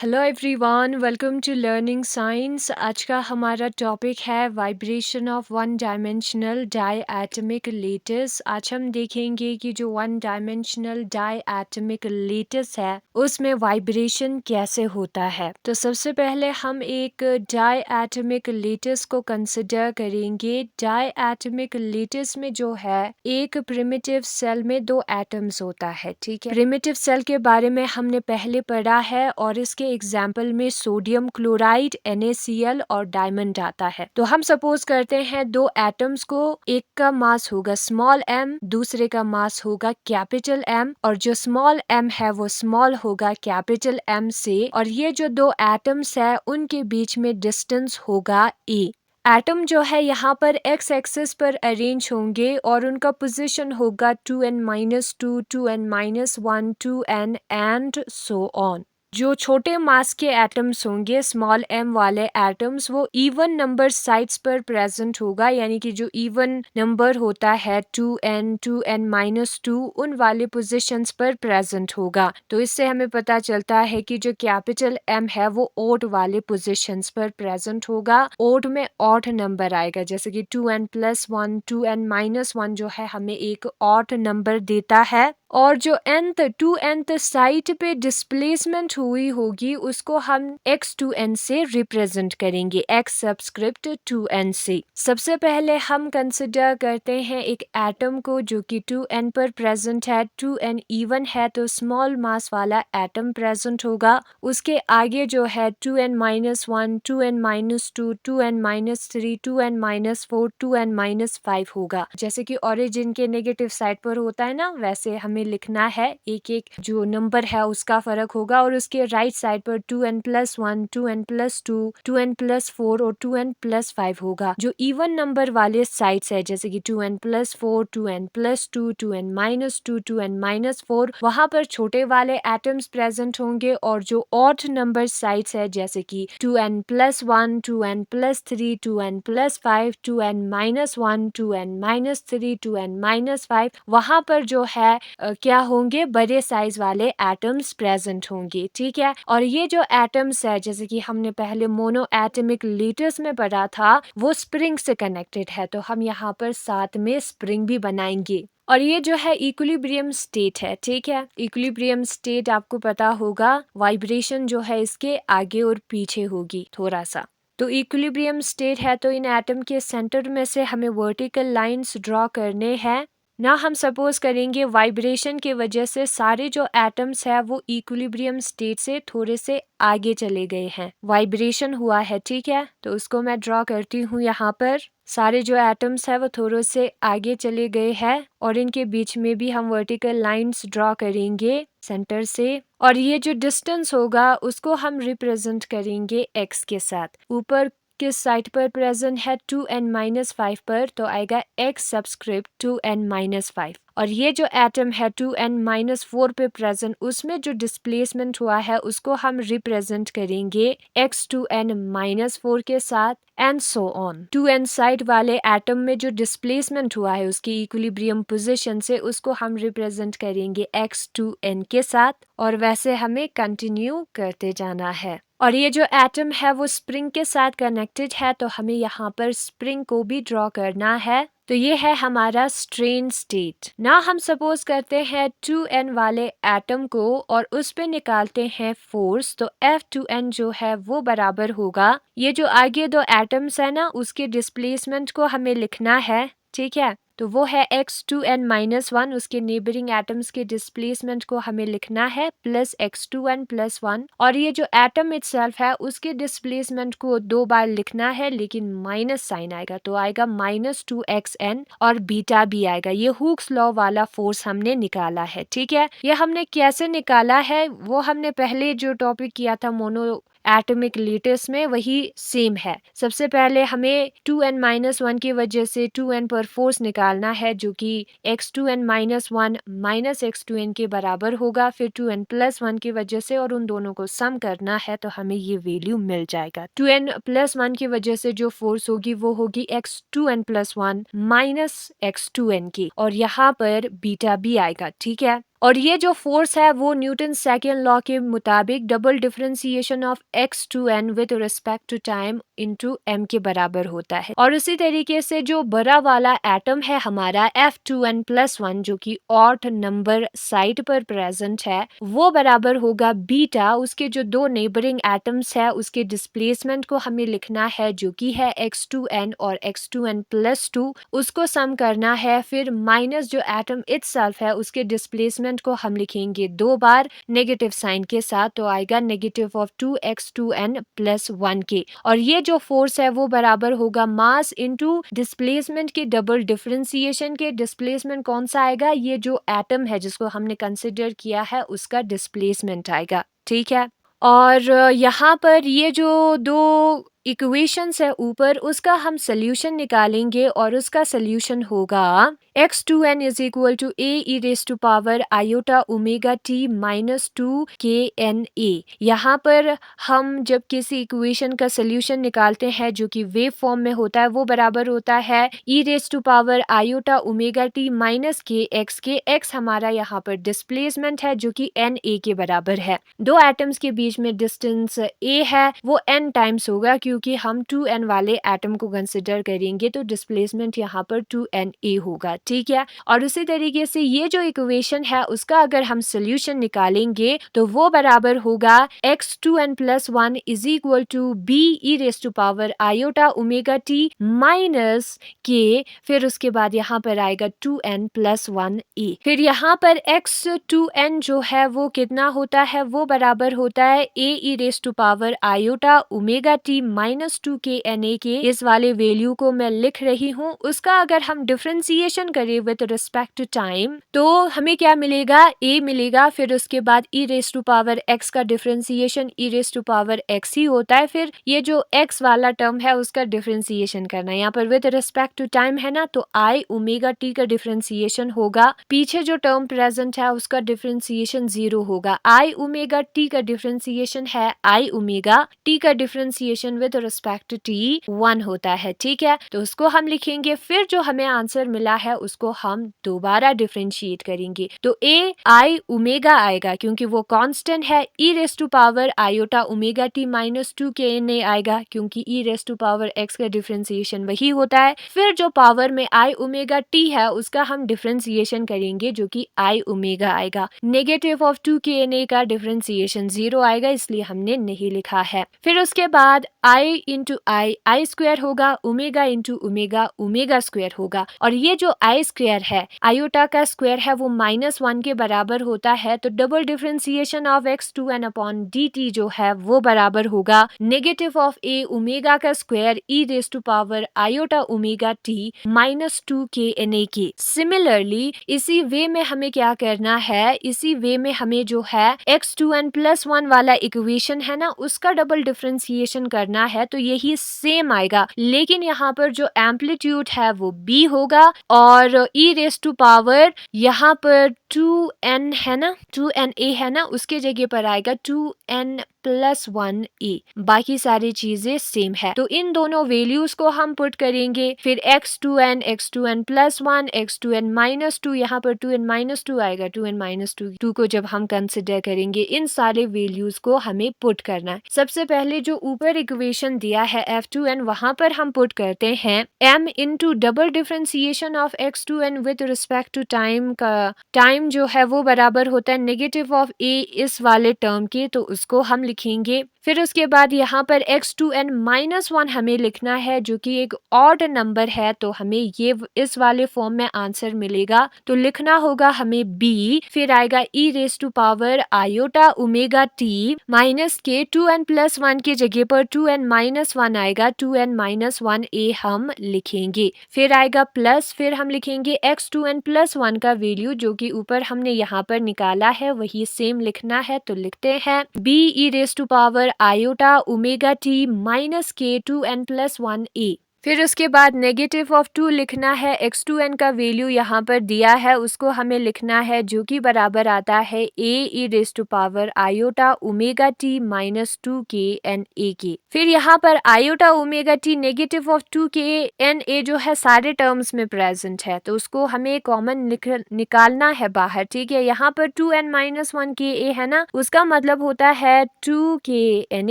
Hello everyone, welcome to learning science. आज का हमारा टॉपिक है vibration of one dimensional diatomic lattice. आज हम देखेंगे कि जो one dimensional diatomic lattice है उसमें वाइब्रेशन कैसे होता है। तो सबसे पहले हम एक डाई एटमिक लेटिस को कंसिडर करेंगे। डाई एटमिक लेटिस में जो है एक प्रिमिटिव सेल में दो एटम्स होता है। ठीक है, प्रिमिटिव सेल के बारे में हमने पहले पढ़ा है और इसके एग्जाम्पल में सोडियम क्लोराइड, NaCl और डायमंड आता है। तो हम सपोज करते हैं दो एटम्स को, एक का मास होगा स्मॉल m, दूसरे का मास होगा कैपिटल M, और जो स्मॉल m है वो स्मॉल होगा कैपिटल M से, और ये जो दो एटम्स है उनके बीच में डिस्टेंस होगा a। एटम जो है यहाँ पर एक्स एक्सिस पर अरेंज होंगे और उनका पोजीशन होगा 2n-2, 2n-1, 2n and so on. जो छोटे मास के एटम्स होंगे, स्मॉल m वाले एटम्स, वो इवन नंबर साइड्स पर प्रेजेंट होगा, यानी कि जो इवन नंबर होता है 2n, 2n-2 उन वाले पोजीशंस पर प्रेजेंट होगा। तो इससे हमें पता चलता है कि जो कैपिटल M है वो ऑड वाले पोजीशंस पर प्रेजेंट होगा। ऑड में ऑड नंबर आएगा, जैसे कि 2n+1, 2n-1 जो है हमें एक ऑड नंबर देता है। और जो nth 2nth साइट पे डिस्प्लेसमेंट हुई होगी उसको हम x2n से रिप्रेजेंट करेंगे, x सबस्क्रिप्ट 2n से। सबसे पहले हम कंसिडर करते हैं एक एटम को जो कि 2n पर प्रेजेंट है। 2n इवन है तो स्मॉल मास वाला एटम प्रेजेंट होगा। उसके आगे जो है 2n-1, 2n-2, 2n-3, 2n-4, 2n-5 होगा। जैसे कि ओरिजिन के नेगेटिव साइड पर होता है ना, वैसे हमें लिखना है, एक एक जो नंबर है उसका फर्क होगा। और उसके राइट साइड पर 2n+1, 2n+2, 2n+4 और 2n+5 होगा। जो इवन नंबर वाले साइड्स है जैसे कि 2n+4, 2n+2, 2n-2, 2n-4, वहां पर छोटे वाले एटम्स प्रेजेंट होंगे। और जो ऑड नंबर साइड्स है जैसे कि 2n+1, 2n+3, 2n+5, 2n-1, 2n-3, 2n-5, वहां पर जो है क्या होंगे, बड़े साइज वाले एटम्स प्रेजेंट होंगे। ठीक है, और ये जो एटम्स है जैसे कि हमने पहले मोनो एटमिक लेटिस में पढ़ा था वो स्प्रिंग से कनेक्टेड है, तो हम यहाँ पर साथ में स्प्रिंग भी बनाएंगे। और ये जो है इक्विलिब्रियम स्टेट है। ठीक है, इक्विलिब्रियम स्टेट आपको पता होगा, वाइब्रेशन जो है इसके आगे और पीछे होगी थोड़ा सा। तो इक्विलिब्रियम स्टेट है तो इन एटम के सेंटर में से हमें वर्टिकल लाइंस ड्रॉ करने हैं ना। हम सपोज करेंगे वाइब्रेशन की वजह से सारे जो एटम्स है वो इक्विलिब्रियम स्टेट से थोड़े से आगे चले गए हैं, वाइब्रेशन हुआ है। ठीक है, तो उसको मैं ड्रॉ करती हूँ यहाँ पर। सारे जो एटम्स है वो थोड़े से आगे चले गए हैं और इनके बीच में भी हम वर्टिकल लाइंस ड्रॉ करेंगे सेंटर से। और ये जो डिस्टेंस होगा उसको हम रिप्रेजेंट करेंगे x के साथ। ऊपर किस साइड पर प्रेजेंट है 2n-5 पर, तो आएगा x सबस्क्रिप्ट 2n-5। और ये जो एटम है 2n-4 पे प्रेजेंट, उसमें जो डिस्प्लेसमेंट हुआ है उसको हम रिप्रेजेंट करेंगे x2n-4 के साथ and so on. 2n side वाले एटम में जो डिस्प्लेसमेंट हुआ है उसकी इक्विलिब्रियम पोजीशन से, उसको हम रिप्रेजेंट करेंगे x2n के साथ। और वैसे हमें कंटिन्यू करते जाना है। और ये जो एटम है वो स्प्रिंग के साथ कनेक्टेड है, तो हमें यहाँ पर स्प्रिंग को भी ड्रॉ करना है। तो ये है हमारा स्ट्रेन स्टेट ना। हम सपोज करते हैं 2n वाले एटम को और उस पे निकालते हैं फोर्स, तो F2n जो है वो बराबर होगा, ये जो आगे दो एटम्स है ना उसके डिस्प्लेसमेंट को हमें लिखना है। ठीक है, तो वो है x2n-1, उसके नेबरिंग एटम्स के डिस्प्लेसमेंट को हमें लिखना है प्लस x2n+1। और ये जो एटम इटसेल्फ है उसके डिस्प्लेसमेंट को दो बार लिखना है लेकिन माइनस साइन आएगा, तो आएगा -2xn और बीटा भी आएगा। ये हुक्स लॉ वाला फोर्स हमने निकाला है। ठीक है, ये हमने कैसे निकाला है वो हमने पहले जो टॉपिक किया था मोनो एटमिक लेटिस में, वही सेम है। सबसे पहले हमें 2n-1 की वजह से 2n पर फोर्स निकालना है जो कि x2n-1 माइनस x2n के बराबर होगा। फिर 2n+1 की वजह से और उन दोनों को सम करना है तो हमें ये वैल्यू मिल जाएगा। 2n+1 की वजह से जो फोर्स होगी वो होगी x2n+1 माइनस x2n की, और यहाँ पर बीटा भी आएगा। ठीक है, और ये जो फोर्स है वो न्यूटन सेकेंड लॉ के मुताबिक double differentiation of x two n with respect to time into m के बराबर होता है। और उसी तरीके से जो बड़ा वाला एटम है हमारा F2n+1 जो कि ऑड नंबर साइड पर प्रेजेंट है, वो बराबर होगा बीटा, उसके जो दो नेबरिंग एटम्स है उसके डिस्प्लेसमेंट को हमें लिखना है जो कि है x2n और x2n+2, उसको सम करना है, फिर माइनस जो एटम इटसेल्फ है उसके डिस्प्लेसमेंट को हम लिखेंगे दो बार नेगेटिव साइन के साथ, तो आएगा नेगेटिव ऑफ 2x2n+1 के। और ये जो फोर्स है वो बराबर होगा मास इनटू डिस्प्लेसमेंट के डबल डिफरेंशिएशन के। डिस्प्लेसमेंट कौन सा आएगा, ये जो एटम है जिसको हमने कंसिडर किया है उसका डिस्प्लेसमेंट आएगा, ठीक है। और यहाँ पर ये जो दो इक्वेशंस है ऊपर, उसका हम सोल्यूशन निकालेंगे और उसका सोल्यूशन होगा x2n is equal to a e raise to power iota omega t minus 2kNa। यहाँ पर हम जब किसी इक्वेशन का सोल्यूशन निकालते हैं जो कि वेव फॉर्म में होता है, वो बराबर होता है e raise to power iota omega t minus kx के। x हमारा यहाँ पर डिस्प्लेसमेंट है जो कि Na के बराबर है। दो एटम्स के बीच में डिस्टेंस a है वो n टाइम्स होगा क्योंकि हम 2n वाले एटम को कंसिडर करेंगे, तो डिस्प्लेसमेंट यहाँ पर 2Na होगा, ठीक है। और उसी तरीके से ये जो इक्वेशन है उसका अगर हम सोल्यूशन निकालेंगे तो वो बराबर होगा x2n+1 is equal to b e raise to power iota omega t minus k, फिर उसके बाद यहाँ पर आएगा 2n+1a। फिर यहाँ पर x2n जो है वो कितना होता है, वो बराबर होता है a e raise to power iota omega t minus 2kNa के। इस वाले वैल्यू को मैं लिख रही हूँ, उसका अगर हम डिफरेंशिएशन करें विद रिस्पेक्ट टू टाइम तो हमें क्या मिलेगा, a मिलेगा, फिर उसके बाद e raise to power x का differentiation e raise to power x ही होता है, फिर ये जो x वाला टर्म है उसका डिफरेंशिएशन करना है। यहाँ पर विद रिस्पेक्ट टू टाइम है ना, तो i ओमेगा t का डिफरेंशिएशन होगा, पीछे जो टर्म प्रेजेंट है उसका डिफरेंशिएशन 0 होगा। i ओमेगा t का डिफरेंशिएशन है i ओमेगा, t का differentiation with respect to t 1 होता है, ठीक है। तो उसको हम लिखेंगे, फिर जो हमें आंसर मिला है उसको हम दोबारा डिफरेंशिएट करेंगे, तो a i ओमेगा आएगा क्योंकि वो कांस्टेंट है, e raise to power iota omega t minus 2kNa आएगा क्योंकि e raise to power x का डिफरेंशिएशन वही होता है। फिर जो पावर में i ओमेगा t है उसका हम डिफरेंशिएशन करेंगे जो कि i ओमेगा आएगा, नेगेटिव ऑफ 2kNa का डिफरेंशिएशन 0 आएगा इसलिए हमने नहीं लिखा है। फिर उसके बाद i इंटू आई स्क्वायर होगा, omega into omega, omega square होगा। और ये जो आई स्क्वायर है, आयोटा का स्क्वायर है, वो -1 के बराबर होता है, तो double differentiation of x2n upon dt जो है वो बराबर होगा नेगेटिव ऑफ a ओमेगा का square e raise to power iota omega t minus 2kNa के। सिमिलरली इसी वे में हमें क्या करना है, इसी वे में हमें जो है x2n+1 वाला इक्वेशन है ना उसका डबल डिफरेंशिएशन करना है, तो यही सेम आएगा, लेकिन यहाँ पर जो एम्पलीट्यूड है वो b होगा और e रेस टू पावर यहाँ पर 2n है ना, 2na है ना, उसके जगह पर आएगा 2n+1a। बाकी सारी चीजें सेम है, तो इन दोनों वैल्यूज को हम पुट करेंगे, फिर x2n x2n+1 x2n-2, यहाँ पर 2n-2 आएगा, 2n-2 को जब हम कंसिडर करेंगे इन सारे वैल्यूज को हमें पुट करना है। सबसे पहले जो ऊपर इक्वेशन दिया है f2n वहां पर हम पुट करते हैं m into double differentiation of x2n with respect to time का टाइम जो है वो बराबर होता है नेगेटिव ऑफ a इस वाले टर्म के, तो उसको हम लिखेंगे। फिर उसके बाद यहाँ पर x2n-1 हमें लिखना है जो कि एक ऑड नंबर है, तो हमें ये इस वाले फॉर्म में आंसर मिलेगा, तो लिखना होगा हमें b, फिर आएगा e raise to power iota omega t minus k 2n+1 की जगह पर 2n-1 आएगा, 2n-1a हम लिखेंगे, फिर आएगा प्लस, फिर हम लिखेंगे x2n+1 का वैल्यू जो कि ऊपर हमने यहाँ पर निकाला है वही सेम लिखना है, तो लिखते हैं b e raise to power iota omega t minus k 2n+1a। फिर उसके बाद नेगेटिव ऑफ 2 लिखना है। x2n का वैल्यू यहाँ पर दिया है, उसको हमें लिखना है जो कि बराबर आता है a e raise to power iota omega t minus 2 k n a के। फिर यहाँ पर iota omega t negative of 2 k n a जो है सारे टर्म्स में प्रेजेंट है, तो उसको हमें कॉमन निकालना है बाहर। ठीक है, यहाँ पर 2n माइनस 1 k a है ना, उसका मतलब होता है 2 k n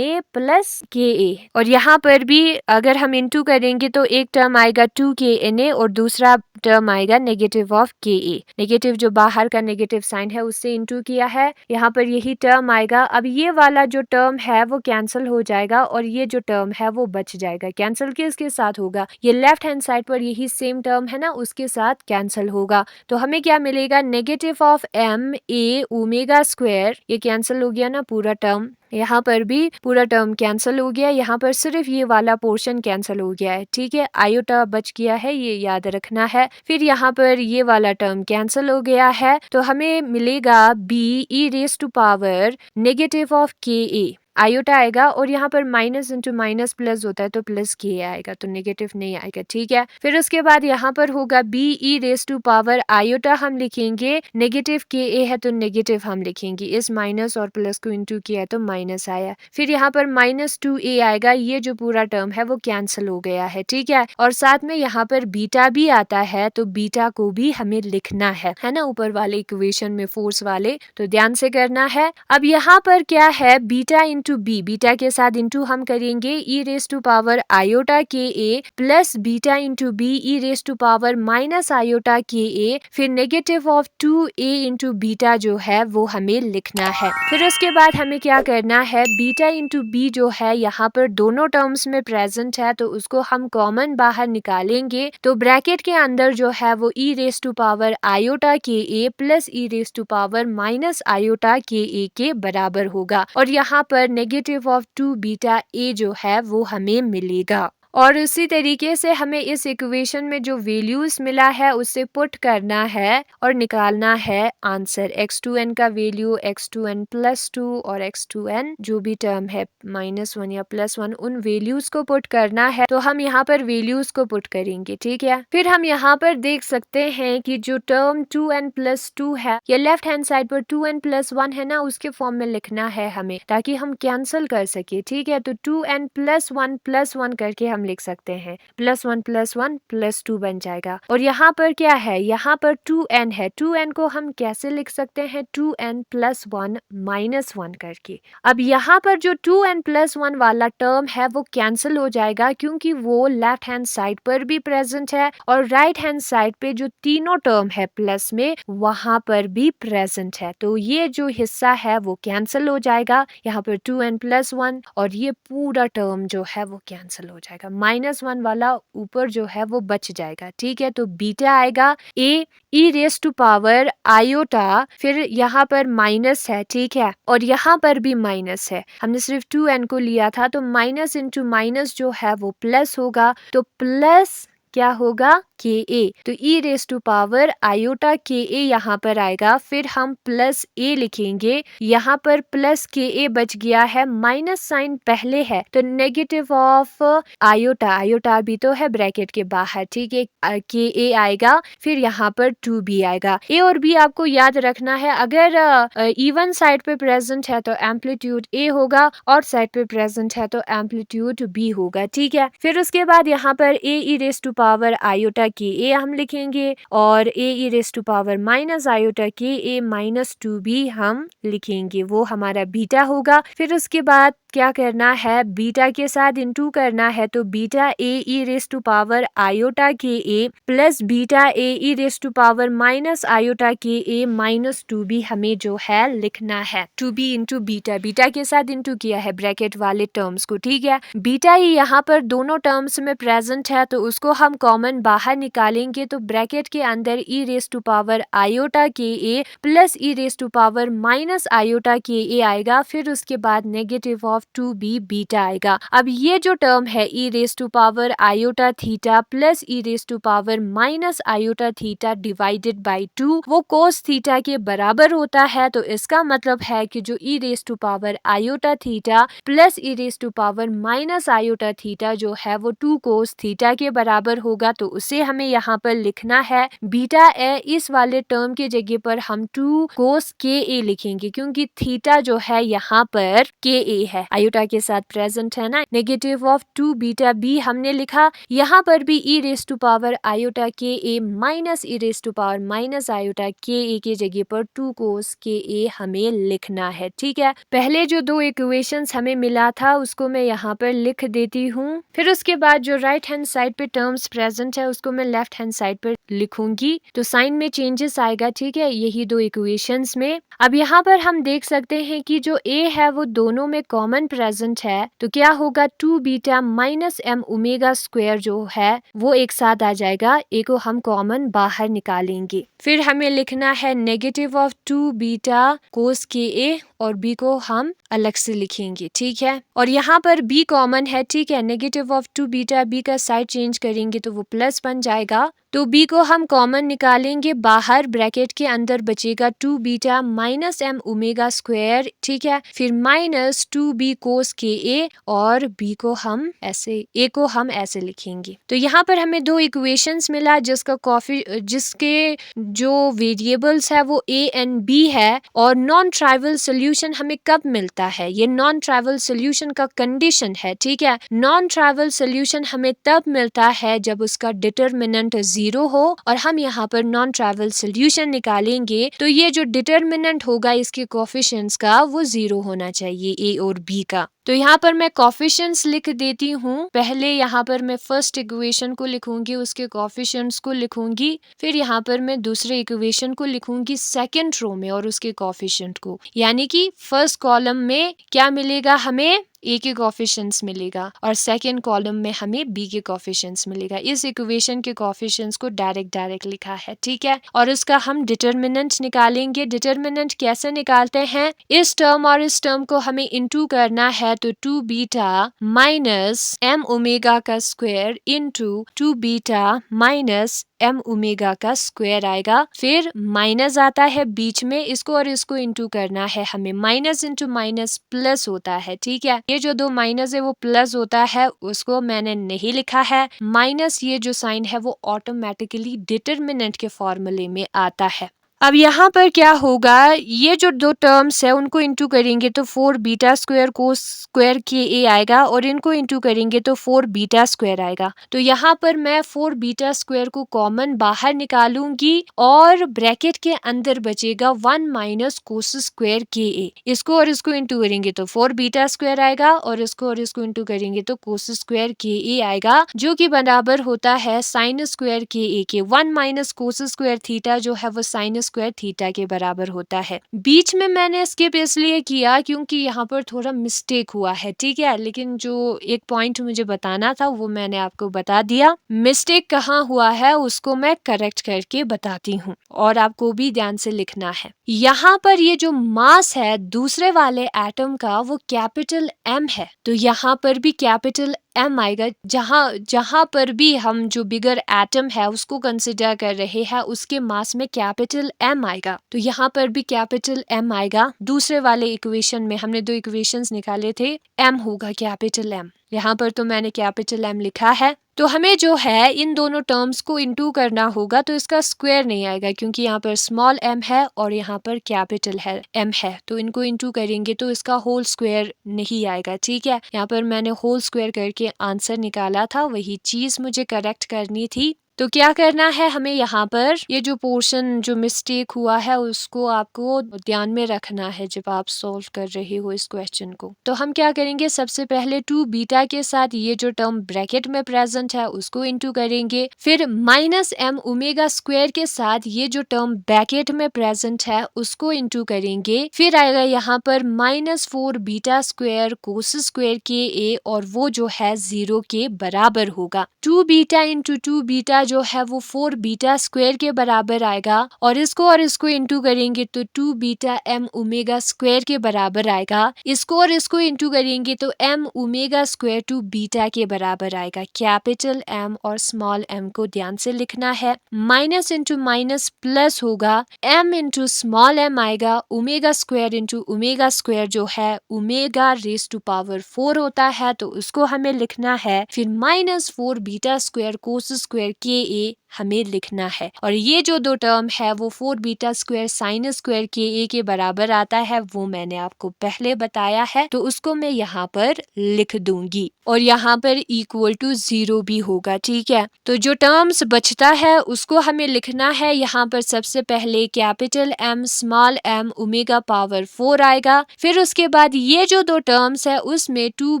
a plus k a। और यहाँ पर भी अगर हम इंटू करेंगे तो एक टर्म आएगा 2 k n a और दूसरा टर्म आएगा negative of k a। Negative जो बाहर का नेगेटिव साइन है उससे इंटू किया है, यहाँ पर यही टर्म आएगा। अब ये वाला जो टर्म है वो कैंसिल हो जाएगा और ये जो टर्म है वो बच जाएगा। कैंसिल किसके साथ होगा, ये लेफ्ट हैंड साइड पर यही सेम टर्म है ना, उसके साथ कैंसिल होगा। तो हमें क्या मिलेगा, negative of m a omega square, ये कैंसिल हो गया ना पूरा टर्म, यहाँ पर भी पूरा टर्म कैंसिल हो गया, यहाँ पर सिर्फ ये वाला पोर्शन कैंसिल हो गया है। ठीक है, आयोटा बच गया है, ये याद रखना है। फिर यहाँ पर ये वाला टर्म कैंसिल हो गया है, तो हमें मिलेगा b e raise to power negative of k a। Iota आएगा और यहाँ पर माइनस इंटू माइनस प्लस होता है तो प्लस के आएगा, तो नेगेटिव नहीं आएगा। ठीक है, फिर उसके बाद यहाँ पर होगा b e raise to power iota, हम लिखेंगे नेगेटिव के ए है तो नेगेटिव हम लिखेंगे, इस माइनस और प्लस को इंटू किया है तो माइनस आया। फिर यहाँ पर माइनस 2a आएगा, ये जो पूरा टर्म है वो कैंसिल हो गया है। ठीक है, और साथ में यहाँ पर बीटा भी आता है, तो बीटा को भी हमें लिखना है ना, ऊपर वाले इक्वेशन में फोर्स वाले, तो ध्यान से करना है। अब यहाँ पर क्या है, बीटा इंटू बी, बीटा के साथ इंटू हम करेंगे e raise to power iota k a plus beta into b e raise to power minus iota k a, फिर negative of 2a into beta जो है वो हमें लिखना है। फिर उसके बाद हमें क्या करना है, बीटा इंटू बी जो है यहाँ पर दोनों टर्म्स में प्रेजेंट है, तो उसको हम कॉमन बाहर निकालेंगे, तो ब्रैकेट के अंदर जो है वो e raise to power iota k a plus e raise to power minus iota k a के बराबर होगा, और यहाँ पर नेगेटिव ऑफ 2 बीटा ए जो है वो हमें मिलेगा। और उसी तरीके से हमें इस इक्वेशन में जो वैल्यूज मिला है उससे पुट करना है और निकालना है आंसर। x2n का वैल्यू x2n प्लस 2 और x2n जो भी टर्म है -1 या +1, उन वैल्यूज को पुट करना है, तो हम यहाँ पर वैल्यूज को पुट करेंगे। ठीक है, फिर हम यहाँ पर देख सकते हैं कि जो टर्म 2n प्लस 2 है, ये लेफ्ट हैंड साइड पर 2n प्लस 1 है ना, उसके फॉर्म में लिखना है हमें, ताकि हम कैंसिल कर सके। ठीक है, तो 2n प्लस 1 करके हम लिख सकते हैं, +1 +1 +2 बन जाएगा। और यहाँ पर क्या है, यहाँ पर 2n है, 2n को हम कैसे लिख सकते हैं, 2n प्लस 1 माइनस 1 करके। अब यहाँ पर जो 2n प्लस 1 वाला टर्म है वो कैंसिल हो जाएगा, क्योंकि वो लेफ्ट हैंड साइड पर भी प्रेजेंट है और राइट हैंड साइड पे जो तीनों टर्म है प्लस में वहां पर भी प्रेजेंट है, तो ये जो हिस्सा है वो कैंसिल हो जाएगा। यहाँ पर 2n प्लस 1 और ये पूरा टर्म जो है वो कैंसिल हो जाएगा, -1 वाला ऊपर जो है वो बच जाएगा। ठीक है, तो बीटा आएगा a e raise to power iota, फिर यहाँ पर माइनस है। ठीक है, और यहाँ पर भी माइनस है, हमने सिर्फ 2n को लिया था, तो माइनस इंटू माइनस जो है वो प्लस होगा, तो प्लस क्या होगा, के ए, तो e raise to power iota k a यहाँ पर आएगा, फिर हम प्लस ए लिखेंगे, यहाँ पर प्लस के ए बच गया है, माइनस साइन पहले है, तो नेगेटिव ऑफ आयोटा, आयोटा भी तो है ब्रैकेट के बाहर। ठीक है, के ए आएगा, फिर यहाँ पर 2b आएगा। ए और बी आपको याद रखना है, अगर इवन साइड पे प्रेजेंट है तो एम्पलीट्यूड ए होगा, और साइड पे प्रेजेंट है तो एम्पलीट्यूड बी होगा। ठीक है, फिर उसके बाद यहाँ पर a e raise to power iota k a हम लिखेंगे, और a e raise to power minus iota k a minus 2b हम लिखेंगे, वो हमारा बीटा होगा। फिर उसके बाद क्या करना है, बीटा के साथ इंटू करना है, तो beta a e raise to power iota k a plus beta a e raise to power minus iota k a minus 2b हमें जो है लिखना है, 2b इंटू बीटा, बीटा के साथ इंटू किया है ब्रैकेट वाले टर्म्स को। ठीक है, बीटा ही यहाँ पर दोनों टर्म्स में प्रेजेंट है, तो उसको हम कॉमन बाहर निकालेंगे, तो ब्रैकेट के अंदर e raise to power iota k a plus e raise to power minus iota k a आएगा, फिर उसके बाद negative of of 2b beta आएगा। अब ये जो टर्म है e raise to power iota theta plus e raise to power minus iota theta divided by 2 वो कोस थीटा के बराबर होता है। तो इसका मतलब है कि जो e raise to power iota theta plus e raise to power minus iota theta जो है वो 2 कोस थीटा के बराबर होगा। तो उसे हमें यहाँ पर लिखना है बीटा ए। इस वाले टर्म के जगह पर हम 2 कोस के ए लिखेंगे क्योंकि थीटा जो है यहाँ पर के ए है, आयोटा के साथ प्रेजेंट है ना। नेगेटिव ऑफ 2 बीटा बी हमने लिखा, यहाँ पर भी e raise to power iota k a minus e raise to power minus iota k a के जगह पर 2 कोस के ए हमें लिखना है। ठीक है, पहले जो दो इक्वेशंस हमें मिला था उसको मैं यहाँ पर लिख देती हूँ, फिर उसके बाद जो राइट हैंड साइड पे टर्म्स प्रेजेंट है उसको मैं लेफ्ट हैंड साइड पर लिखूंगी तो साइन में चेंजेस आएगा। ठीक है, यही दो इक्वेशंस में। अब यहाँ पर हम देख सकते हैं कि जो ए है वो दोनों में कॉमन प्रेजेंट है, तो क्या होगा 2 beta minus m omega square जो है वो एक साथ आ जाएगा, ए को हम कॉमन बाहर निकालेंगे। फिर हमें लिखना है नेगेटिव ऑफ 2 बीटा कोस के ए और बी को हम अलग से लिखेंगे। ठीक है, और यहाँ पर बी कॉमन है। ठीक है, नेगेटिव ऑफ 2 बीटा बी का साइड चेंज करेंगे तो वो प्लस बन जाएगा, तो बी को हम कॉमन निकालेंगे बाहर, ब्रैकेट के अंदर बचेगा 2 beta minus m omega square. ठीक है, फिर माइनस 2 बी कोस के ए और बी को हम ऐसे, ए को हम ऐसे लिखेंगे। तो यहाँ पर हमें दो इक्वेशंस मिला जिसके जो वेरिएबल्स है वो ए एंड बी है। और नॉन ट्राइवल सोल्यूशन हमें कब मिलता है, ये नॉन ट्राइवल सोल्यूशन का कंडीशन है। ठीक है, नॉन ट्राइवल सोल्यूशन हमें तब मिलता है जब उसका डिटरमिनेंट 0 हो और हम यहाँ पर नॉन ट्राइवल सोल्यूशन निकालेंगे तो ये जो डिटरमिनेंट होगा इसके कोफिशिएंट्स का वो 0 होना चाहिए, ए और बी का। तो यहाँ पर मैं कोफिशिएंट्स लिख देती हूँ। पहले यहाँ पर मैं फर्स्ट इक्वेशन को लिखूंगी, उसके कोफिशिएंट्स को लिखूंगी, फिर यहाँ पर मैं दूसरे इक्वेशन को लिखूंगी सेकंड रो में और उसके कोफिशिएंट को, यानी कि फर्स्ट कॉलम में क्या मिलेगा, हमें ए के कोफिशिएंट्स मिलेगा और सेकंड कॉलम में हमें बी के कोफिशिएंट्स मिलेगा। इस इक्वेशन के कोफिशिएंट्स को डायरेक्ट लिखा है। ठीक है, और उसका हम डिटरमिनेंट निकालेंगे। डिटरमिनेंट कैसे निकालते हैं, इस टर्म और इस टर्म को हमें इनटू करना है, तो 2 बीटा माइनस एम ओमेगा का square into 2 beta minus m omega का स्क्वायर आएगा, फिर माइनस आता है बीच में, इसको और इसको इंटू करना है हमें, माइनस इंटू माइनस प्लस होता है। ठीक है, ये जो दो माइनस है वो प्लस होता है, उसको मैंने नहीं लिखा है। माइनस ये जो साइन है वो ऑटोमेटिकली डिटरमिनेंट के फॉर्मूले में आता है। अब यहाँ पर क्या होगा, ये जो दो टर्म्स है उनको इंटू करेंगे तो 4 beta square cos square k a आएगा और इनको इंटू करेंगे तो 4 बीटा स्क्वायर आएगा। तो यहाँ पर मैं 4 बीटा स्क्वायर को कॉमन बाहर निकालूंगी और ब्रैकेट के अंदर बचेगा 1 माइनस कोस स्क्वायर के ए। इसको और इसको इंटू करेंगे तो 4 बीटा स्क्वायर आएगा और इसको इंटू करेंगे तो कोस स्क्वायर के ए आएगा, जो कि बराबर होता है साइन स्क्वायर के ए के। 1 माइनस कोस स्क्वायर थीटा जो है वो साइन स्क्वायर थीटा के बराबर होता है। बीच में मैंने स्किप इसलिए किया क्योंकि यहाँ पर थोड़ा मिस्टेक हुआ है। ठीक है, लेकिन जो एक पॉइंट मुझे बताना था वो मैंने आपको बता दिया। मिस्टेक कहाँ हुआ है उसको मैं करेक्ट करके बताती हूँ और आपको भी ध्यान से लिखना है। यहाँ पर ये जो मास है दूसरे वाले एटम का वो कैपिटल एम है, तो यहाँ पर भी कैपिटल एम आएगा। जहां पर भी हम जो बिगर एटम है उसको कंसिडर कर रहे हैं उसके मास में कैपिटल एम आएगा, तो यहाँ पर भी कैपिटल एम आएगा। दूसरे वाले इक्वेशन में हमने दो इक्वेशंस निकाले थे, एम होगा कैपिटल एम, यहाँ पर तो मैंने कैपिटल एम लिखा है। तो हमें जो है इन दोनों टर्म्स को इंटू करना होगा, तो इसका स्क्वायर नहीं आएगा क्योंकि यहाँ पर स्मॉल एम है और यहाँ पर कैपिटल है एम है, तो इनको इंटू करेंगे तो इसका होल स्क्वायर नहीं आएगा। ठीक है, यहाँ पर मैंने होल स्क्वायर करके आंसर निकाला था, वही चीज मुझे करेक्ट करनी थी। तो क्या करना है हमें, यहाँ पर ये जो पोर्शन जो मिस्टेक हुआ है उसको आपको ध्यान में रखना है जब आप सॉल्व कर रहे हो इस क्वेश्चन को। तो हम क्या करेंगे, सबसे पहले 2 बीटा के साथ ये जो टर्म ब्रैकेट में प्रेजेंट है उसको इंटू करेंगे, फिर माइनस एम ओमेगा स्क्वायर के साथ ये जो टर्म ब्रैकेट में प्रेजेंट है उसको इंटू करेंगे, फिर आएगा यहाँ पर minus 4 beta square cos square k ए और वो जो है 0 के बराबर होगा। 2 बीटा इंटू 2 बीटा जो है वो 4 बीटा स्क्वायर के बराबर आएगा और इसको इंटू करेंगे तो 2 बीटा m ओमेगा स्क्वायर के बराबर आएगा। इसको इंटू करेंगे तो m ओमेगा स्क्वायर 2 बीटा के बराबर आएगा। कैपिटल M और स्मॉल m को ध्यान से लिखना है। माइनस इंटू माइनस प्लस होगा, m इंटू स्मॉल m आएगा, omega square into omega square जो है ओमेगा रेज टू पावर 4 होता है तो उसको हमें लिखना है। फिर -4 beta square cos square k ए हमें लिखना है और ये जो दो टर्म है वो 4 beta square sine square k a के बराबर आता है, वो मैंने आपको पहले बताया है तो उसको मैं यहाँ पर लिख दूंगी और यहाँ पर इक्वल टू 0 भी होगा। ठीक है, तो जो टर्म्स बचता है उसको हमें लिखना है। यहाँ पर सबसे पहले capital M small m omega power 4 आएगा। फिर उसके बाद ये जो दो टर्म्स है उसमें 2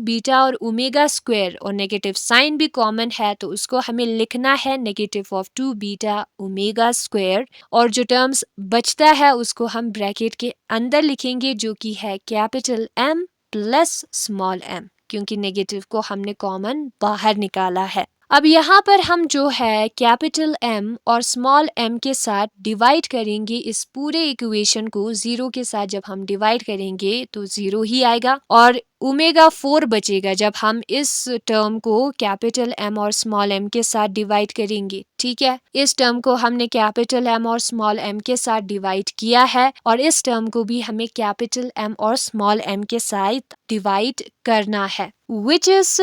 बीटा और ओमेगा स्क्वायर और नेगेटिव साइन भी कॉमन है तो उसको हमें लिखना है negative of 2 beta omega square और जो टर्म्स बचता है उसको हम ब्रैकेट के अंदर लिखेंगे जो कि है capital M plus small m, क्योंकि नेगेटिव को हमने कॉमन बाहर निकाला है। अब यहाँ पर हम जो है कैपिटल M और स्मॉल m के साथ डिवाइड करेंगे इस पूरे इक्वेशन को। 0 के साथ जब हम डिवाइड करेंगे तो 0 ही आएगा और ओमेगा 4 बचेगा जब हम इस टर्म को कैपिटल M और स्मॉल m के साथ डिवाइड करेंगे। ठीक है, इस टर्म को हमने कैपिटल M और स्मॉल m के साथ डिवाइड किया है और इस टर्म को भी हमें कैपिटल M और स्मॉल m के साथ डिवाइड करना है, which is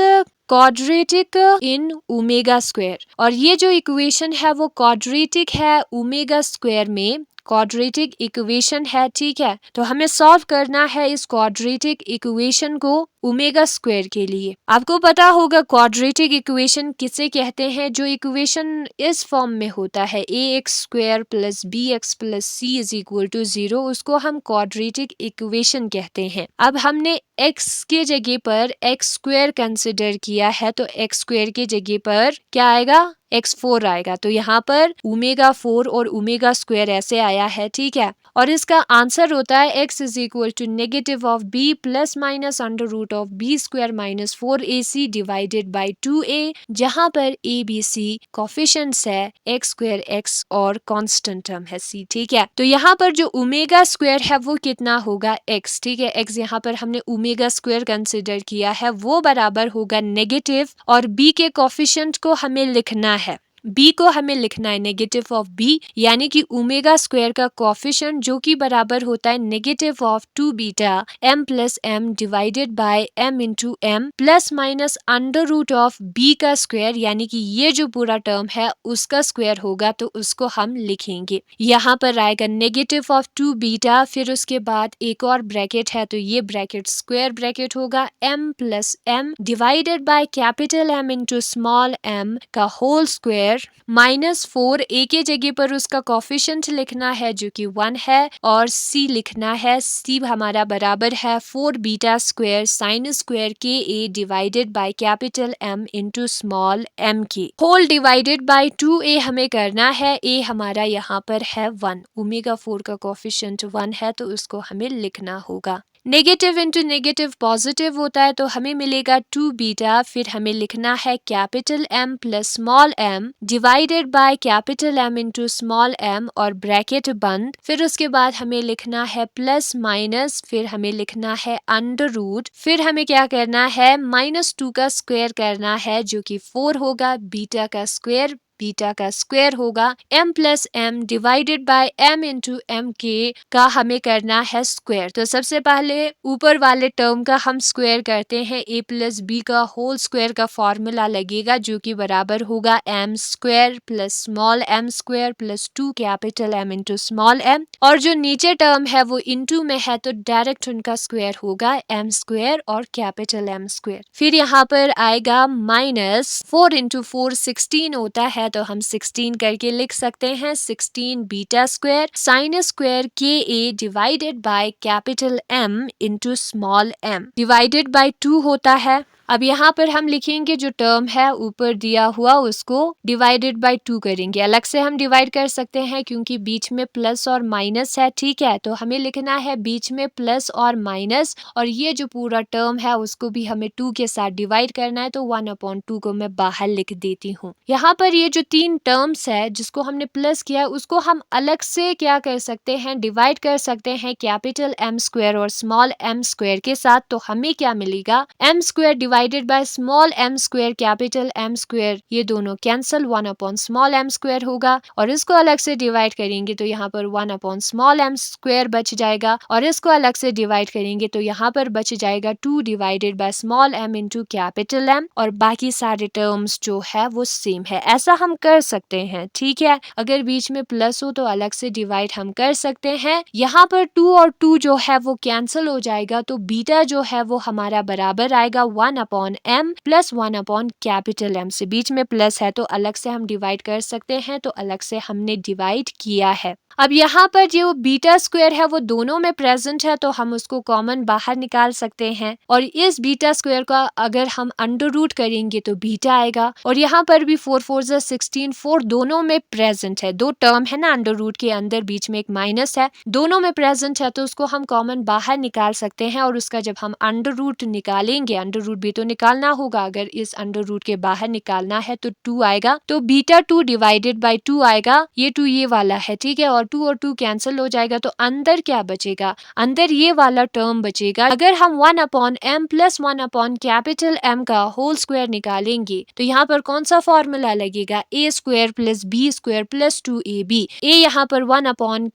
quadratic in omega square. और ये जो इक्वेशन है वो क्वाड्रेटिक है ओमेगा स्क्वायर में, क्वाड्रेटिक इक्वेशन है। ठीक है, तो हमें सॉल्व करना है इस क्वाड्रेटिक इक्वेशन को ओमेगा स्क्वायर के लिए। आपको पता होगा क्वाड्रेटिक इक्वेशन किसे कहते हैं, जो इक्वेशन इस फॉर्म में होता है ax square plus bx plus c is equal to 0, उसको हम क्वाड्रेटिक इक्वेशन कहते हैं। अब हमने x के जगह पर x स्क्वायर कंसिडर किया है तो x स्क्वायर के जगह पर क्या आएगा, x4 आएगा। तो यहाँ पर ओमेगा 4 और ओमेगा स्क्वायर ऐसे आया है। ठीक है, और इसका आंसर होता है x is equal to negative of b plus minus under root of b square minus 4ac divided by 2a, जहाँ पर a b c कोफिशिएंट्स है, x स्क्वायर x और कांस्टेंट टर्म है c। ठीक है, तो यहाँ पर जो ओमेगा स्क्वायर है वो कितना होगा x। ठीक है, x यहाँ पर हमने ओमेगा स्क्वायर कंसिडर किया है, वो बराबर होगा नेगेटिव और b के कोफिशिएंट को हमें लिखना है, b को हमें लिखना है नेगेटिव ऑफ b, यानी कि ओमेगा स्क्वायर का कोफिशिएंट जो कि बराबर होता है negative of 2 beta m plus m divided by m into m plus minus under root of b का स्क्वायर, यानी कि ये जो पूरा टर्म है उसका स्क्वायर होगा तो उसको हम लिखेंगे। यहाँ पर आएगा नेगेटिव ऑफ 2 बीटा, फिर उसके बाद एक और ब्रैकेट है तो ये ब्रैकेट स्क्वायर ब्रैकेट होगा m plus m divided by capital M into small m का होल स्क्वायर -4 a के जगह पर उसका कोफिशिएंट लिखना है जो कि 1 है और c लिखना है, c हमारा बराबर है 4 बीटा स्क्वायर साइन स्क्वायर के a divided by capital M into small m के होल डिवाइडेड बाय 2a हमें करना है। a हमारा यहाँ पर है 1, ओमेगा 4 का कोफिशिएंट 1 है तो उसको हमें लिखना होगा। नेगेटिव इंटू नेगेटिव पॉजिटिव होता है तो हमें मिलेगा 2 बीटा, फिर हमें लिखना है capital M plus small m divided by capital M into small m और ब्रैकेट बंद, फिर उसके बाद हमें लिखना है प्लस माइनस, फिर हमें लिखना है अंडर रूट, फिर हमें क्या करना है -2 का स्क्वायर करना है जो कि 4 होगा, बीटा का स्क्वायर होगा m plus m divided by m into m के का हमें करना है स्क्वायर। तो सबसे पहले ऊपर वाले टर्म का हम स्क्वायर करते हैं, a प्लस b का होल स्क्वायर का फॉर्मूला लगेगा जो कि बराबर होगा m square plus small m square plus 2 capital M into small m, और जो नीचे टर्म है वो इंटू में है तो डायरेक्ट उनका स्क्वायर होगा m स्क्वायर और कैपिटल M स्क्वायर। फिर यहाँ पर आएगा -4 इंटू 4 16 होता है तो हम 16 करके लिख सकते हैं 16 beta square sine square k a divided by capital M into small m divided by 2 होता है। अब यहाँ पर हम लिखेंगे जो टर्म है ऊपर दिया हुआ उसको डिवाइडेड बाय 2 करेंगे। अलग से हम डिवाइड कर सकते हैं क्योंकि बीच में प्लस और माइनस है, ठीक है। तो हमें लिखना है बीच में प्लस और माइनस, और ये जो पूरा टर्म है उसको भी हमें 2 के साथ डिवाइड करना है, तो 1/2 को मैं बाहर लिख देती हूँ। यहाँ पर ये जो 3 टर्म्स है जिसको हमने प्लस किया है उसको हम अलग से क्या कर सकते हैं, डिवाइड कर सकते हैं कैपिटल एम स्क्वायर और स्मॉल एम स्क्वायर के साथ। तो हमें क्या मिलेगा, M square divided by small M square capital M square, ये दोनों cancel, 1 upon small M square होगा। और इसको अलग से डिवाइड करेंगे तो यहाँ पर 1 अपॉन स्मॉल एम स्क्वायर बच जाएगा, और इसको अलग से डिवाइड करेंगे तो यहाँ पर बच जाएगा 2 divided by small M into capital M, और बाकी सारे टर्म्स जो है वो सेम है। ऐसा हम कर सकते हैं, ठीक है। अगर बीच में प्लस हो तो अलग से डिवाइड हम कर सकते हैं। यहाँ पर 2 और 2 जो है वो कैंसिल हो जाएगा, तो बीटा जो है वो हमारा बराबर आएगा 1/m प्लस 1/कैपिटल M से। बीच में प्लस है तो अलग से हम डिवाइड कर सकते हैं, तो अलग से हमने डिवाइड किया है। अब यहाँ पर जो बीटा स्क्वायर है वो दोनों में प्रेजेंट है, तो हम उसको कॉमन बाहर निकाल सकते हैं, और इस बीटा स्क्वायर का अगर हम अंडर रूट करेंगे तो बीटा आएगा। और यहाँ पर भी 4 4 16, 4 दोनों में प्रेजेंट है। दो टर्म है ना अंडर रूट के अंदर, बीच में एक माइनस है, दोनों में प्रेजेंट है, तो उसको हम कॉमन बाहर निकाल सकते हैं। और उसका जब हम अंडर रूट निकालेंगे, अंडर रूट भी तो निकालना होगा, अगर इस अंडर रूट के बाहर निकालना है तो 2 आएगा, तो बीटा 2 डिवाइडेड बाई 2 आएगा। ये 2 ये वाला है, ठीक है, और 2 और 2 कैंसिल हो जाएगा, तो अंदर क्या बचेगा, अंदर ये वाला टर्म बचेगा। अगर हम 1/m प्लस 1/कैपिटल M का होल स्क्वायर निकालेंगे तो यहाँ पर कौन सा फॉर्मूला लगेगा, a square plus b square plus 2ab। a यहाँ पर 1/m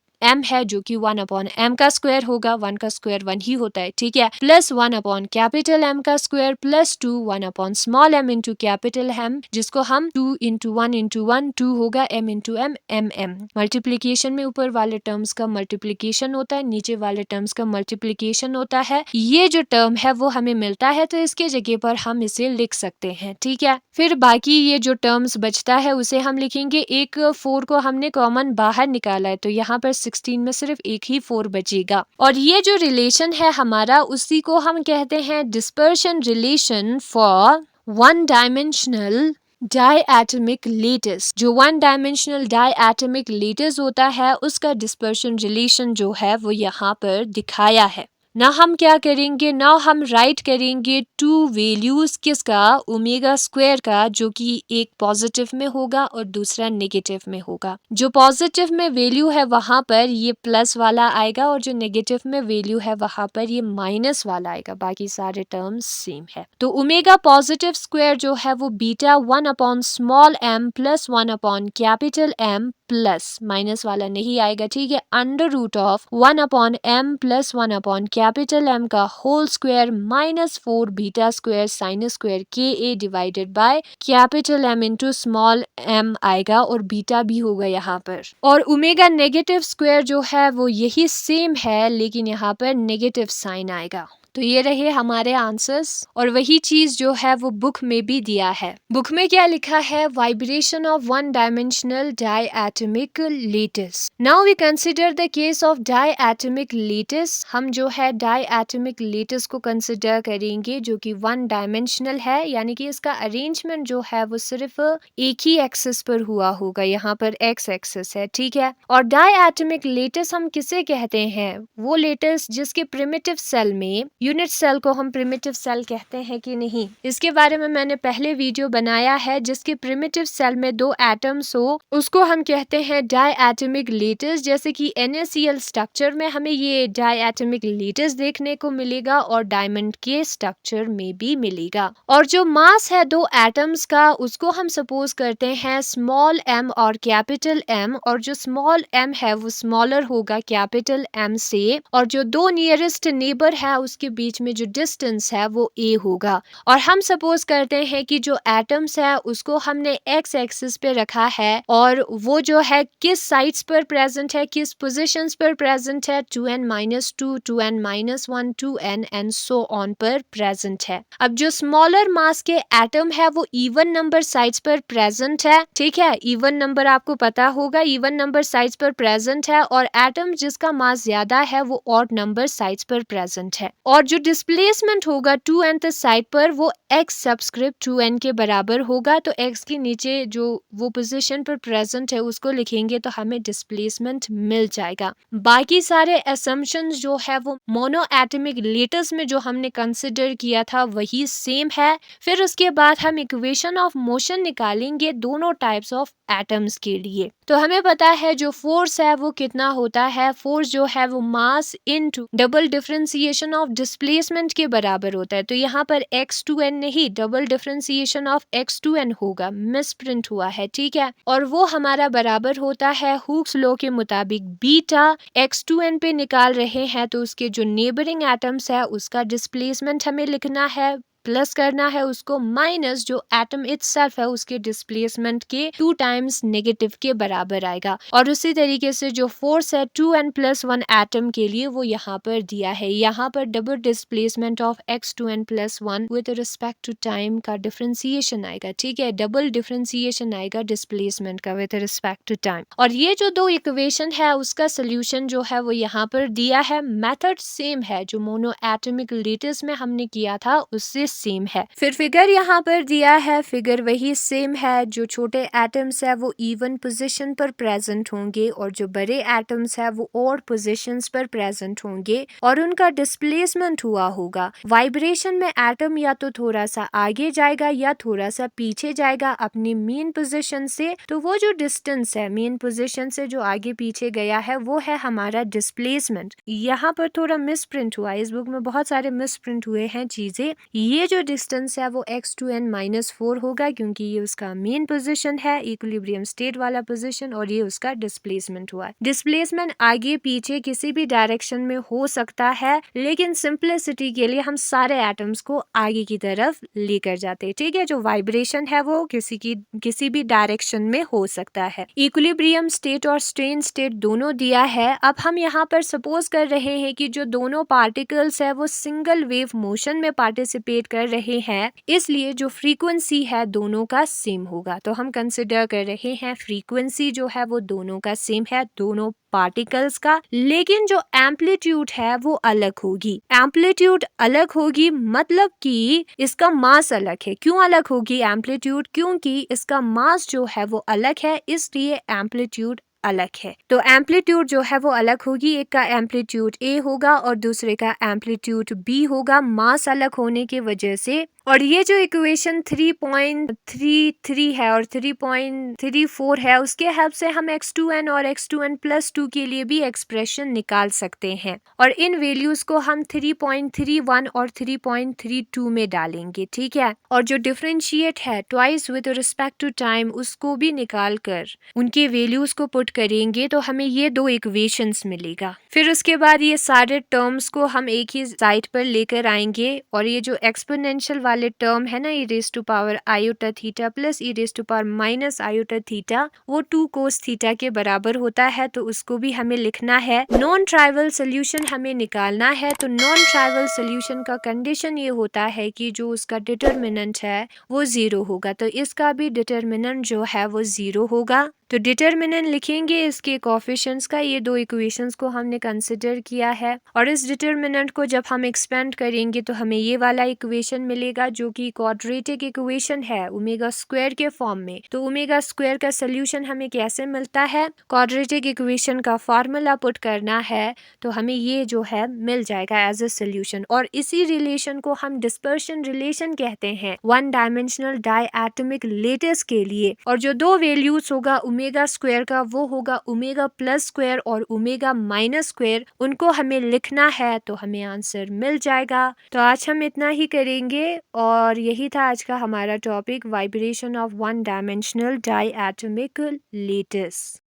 है जो कि 1/m का स्क्वायर होगा, 1 का स्क्वायर 1 ही होता है, ठीक है, प्लस 1/कैपिटल M का square plus 2 1 small m into capital M, जिसको हम 2 इंटू 1 इंटू 1 2 होगा, m into m m। Multiplication में ऊपर वाले टर्म्स का मल्टीप्लीकेशन होता है, नीचे वाले टर्म्स का मल्टीप्लीकेशन होता है। ये जो टर्म है वो हमें मिलता है, तो इसके जगह पर हम इसे लिख सकते हैं, ठीक है। फिर बाकी ये जो टर्म्स बचता है उसे हम लिखेंगे। एक 4 को हमने कॉमन बाहर निकाला है, तो यहाँ पर 16 में सिर्फ एक ही 4 बचेगा। और ये जो रिलेशन है हमारा, उसी को हम कहते हैं dispersion relation for one dimensional diatomic lattice. जो वन डायमेंशनल डायएटमिक लेटिस होता है उसका डिस्पर्शन रिलेशन जो है वो यहाँ पर दिखाया है। ना हम क्या करेंगे, ना हम राइट करेंगे 2 वैल्यूज किसका, ओमेगा स्क्वायर का, जो कि एक पॉजिटिव में होगा और दूसरा नेगेटिव में होगा। जो पॉजिटिव में वैल्यू है वहां पर ये प्लस वाला आएगा, और जो नेगेटिव में वैल्यू है वहां पर ये माइनस वाला आएगा। बाकी सारे टर्म्स सेम है। तो ओमेगा पॉजिटिव स्क्वायर जो है वो beta one by small m plus one by capital M plus minus वाला नहीं आएगा, ठीक है, under root of 1/m plus one by capital M का whole square minus 4 beta square sine square Ka divided by capital M into small m आएगा, और बीटा भी होगा यहाँ पर। और ओमेगा नेगेटिव स्क्वायर जो है वो यही सेम है, लेकिन यहाँ पर नेगेटिव साइन आएगा। तो ये रहे हमारे आंसर्स, और वही चीज जो है वो बुक में भी दिया है। बुक में क्या लिखा है, vibration of one dimensional diatomic lattice. Now we consider the case of diatomic lattice. हम जो है डायएटमिक लेटिस को कंसिडर करेंगे जो कि वन डायमेंशनल है, यानी कि इसका अरेंजमेंट जो है वो सिर्फ एक ही एक्सिस पर हुआ होगा, यहाँ पर एक्स एक्सिस है, ठीक है। और डायएटमिक लेटिस हम किसे कहते हैं, वो लेटिस जिसके प्रिमिटिव सेल में, यूनिट सेल को हम प्रिमिटिव सेल कहते हैं कि नहीं, इसके बारे में मैंने पहले वीडियो बनाया है। जिसके प्रिमिटिव सेल में 2 एटम्स हो उसको हम कहते हैं डायएटमिक लेटिस। जैसे कि NaCl स्ट्रक्चर में हमें ये डायएटमिक लेटिस देखने को मिलेगा, और डायमंड के स्ट्रक्चर में भी मिलेगा। और जो मास है 2 एटम्स का, उसको हम सपोज करते हैं स्मॉल m और कैपिटल M, और जो स्मॉल m है वो स्मॉलर होगा कैपिटल M से, और जो 2 नियरेस्ट नेबर है उसके बीच में जो डिस्टेंस है वो a होगा। और हम सपोज करते हैं कि जो एटम्स है उसको हमने x एक्सिस पे रखा है, और वो जो है किस साइड्स पर प्रेजेंट है, किस पोजीशंस पर प्रेजेंट है, 2n-2, 2n-1, 2n and so on पर प्रेजेंट है। अब जो स्मॉलर मास के एटम है वो इवन नंबर साइड्स पर प्रेजेंट है, ठीक है, इवन नंबर आपको पता होगा, इवन नंबर साइड्स पर प्रेजेंट है। और एटम जिसका मास ज्यादा है वो ऑड नंबर साइड्स पर प्रेजेंट है। और और जो डिस्प्लेसमेंट होगा 2n साइड पर वो x सबस्क्रिप्ट 2n के बराबर होगा। तो x के नीचे जो वो पोजीशन पर प्रेजेंट है उसको लिखेंगे तो हमें डिस्प्लेसमेंट मिल जाएगा। बाकी सारे असम्पशंस जो है वो मोनो एटमिक लेटस में जो हमने कंसिडर किया था वही सेम है। फिर उसके बाद हम इक्वेशन ऑफ मोशन निकालेंगे दोनों टाइप्स ऑफ एटम्स के लिए। तो हमें पता है जो फोर्स है वो कितना होता है, फोर्स जो है वो mass into double differentiation of displacement के बराबर होता है। तो यहाँ पर x2n नहीं, डबल डिफरेंशिएशन ऑफ x2n होगा, मिस प्रिंट हुआ है, ठीक है। और वो हमारा बराबर होता है हुक्स लॉ के मुताबिक बीटा। x2n पे निकाल रहे हैं तो उसके जो नेबरिंग एटम्स है उसका डिस्प्लेसमेंट हमें लिखना है, प्लस करना है उसको माइनस जो एटम इटसेल्फ है उसके डिस्प्लेसमेंट के 2 टाइम्स नेगेटिव के बराबर आएगा। और उसी तरीके से जो फोर्स है 2n+1 एटम के लिए वो यहाँ पर दिया है। यहाँ पर double displacement of x2n+1 with respect to time का डिफरेंशिएशन आएगा, ठीक है। डबल डिफरेंशिएशन आएगा डिस्प्लेसमेंट का विद रिस्पेक्ट टू टाइम। और ये जो दो इक्वेशन है उसका सोल्यूशन जो है वो यहाँ पर दिया है। मेथड सेम है, जो मोनो एटमिक लेटिस में हमने किया था उससे सेम है। फिर फिगर यहाँ पर दिया है, फिगर वही सेम है। जो छोटे एटम्स है वो इवन पोजीशन पर प्रेजेंट होंगे और जो बड़े एटम्स है वो ऑड पोजीशंस पर प्रेजेंट होंगे और उनका डिस्प्लेसमेंट हुआ होगा। वाइब्रेशन में एटम या तो थोड़ा सा आगे जाएगा या थोड़ा सा पीछे जाएगा अपनी मेन पोजीशन से। तो वो जो डिस्टेंस है मेन पोजीशन से जो आगे पीछे गया है वो है हमारा डिस्प्लेसमेंट। यहाँ पर थोड़ा मिस प्रिंट हुआ, इस बुक में बहुत सारे मिस प्रिंट हुए हैं चीजें। ये जो डिस्टेंस है वो x2n-4 होगा क्योंकि ये उसका मेन पोजीशन है, इक्विलिब्रियम स्टेट वाला पोजीशन, और ये उसका डिस्प्लेसमेंट हुआ है। डिस्प्लेसमेंट आगे पीछे किसी भी डायरेक्शन में हो सकता है, लेकिन सिंपलिसिटी के लिए हम सारे एटम्स को आगे की तरफ लेकर जाते हैं, ठीक है। जो वाइब्रेशन है वो किसी भी डायरेक्शन में हो सकता है। इक्विलिब्रियम स्टेट और स्ट्रेन स्टेट दोनों दिया है। अब हम यहाँ पर सपोज कर रहे हैं कि जो दोनों पार्टिकल्स है वो सिंगल वेव मोशन में पार्टिसिपेट कर रहे हैं, इसलिए जो फ्रीक्वेंसी है दोनों का सेम होगा। तो हम कंसिडर कर रहे हैं फ्रीक्वेंसी जो है वो दोनों का सेम है, दोनों पार्टिकल्स का, लेकिन जो एम्पलीट्यूड है वो अलग होगी। एम्पलीट्यूड अलग होगी मतलब कि इसका मास अलग है। क्यों अलग होगी एम्पलीट्यूड? क्योंकि इसका मास जो है वो अलग है, इसलिए एम्पलीट्यूड अलग है। तो एम्पलीट्यूड जो है वो अलग होगी, एक का एम्पलीट्यूड ए होगा और दूसरे का एम्पलीट्यूड बी होगा, मास अलग होने की वजह से। और ये जो इक्वेशन 3.33 है और 3.34 है उसके हेल्प से हम x2n और x2n+2 के लिए भी एक्सप्रेशन निकाल सकते हैं और इन वैल्यूज को हम 3.31 और 3.32 में डालेंगे, ठीक है। और जो डिफरेंशिएट है twice with respect to time उसको भी निकाल कर उनके वैल्यूज को पुट करेंगे तो हमें ये दो इक्वेशंस मिलेगा। फिर उसके बाद ये सारे टर्म्स को हम एक ही साइड पर लेकर आएंगे और ये जो एक्सपोनेंशियल वाले टर्म है ना, e raised to power iota theta plus e raised to power minus iota theta, वो 2 cos थीटा के बराबर होता है। तो उसको भी हमें लिखना है। नॉन ट्राइवल सोल्यूशन हमें निकालना है। तो नॉन ट्राइवल सोल्यूशन का कंडीशन ये होता है कि जो उसका डिटर्मिनेंट है वो 0 होगा। तो इसका भी डिटर्मिनेंट जो है वो 0 होगा। तो डिटर्मिनेंट लिखेंगे इसके कोफिशिएंट्स का। ये दो इक्वेशंस को हमने कंसिडर किया है और इस डिटर्मिनेंट को जब हम एक्सपेंड करेंगे तो हमें ये वाला इक्वेशन मिलेगा जो कि क्वाड्रेटिक इक्वेशन है ओमेगा स्क्वायर के फॉर्म में। तो ओमेगा स्क्वायर का सोल्यूशन हमें कैसे मिलता है? क्वाड्रेटिक इक्वेशन का फार्मूला पुट करना है तो हमें ये जो है मिल जाएगा एज ए सोल्यूशन। और इसी रिलेशन को हम डिस्पर्शन रिलेशन कहते हैं वन डायमेंशनल डायएटॉमिक लेटिस के लिए। और जो दो वैल्यूज होगा ओमेगा स्क्वायर का वो होगा ओमेगा प्लस स्क्वायर और ओमेगा माइनस स्क्वायर, उनको हमें लिखना है तो हमें आंसर मिल जाएगा। तो आज हम इतना ही करेंगे और यही था आज का हमारा topic, vibration of one dimensional diatomic lettuce.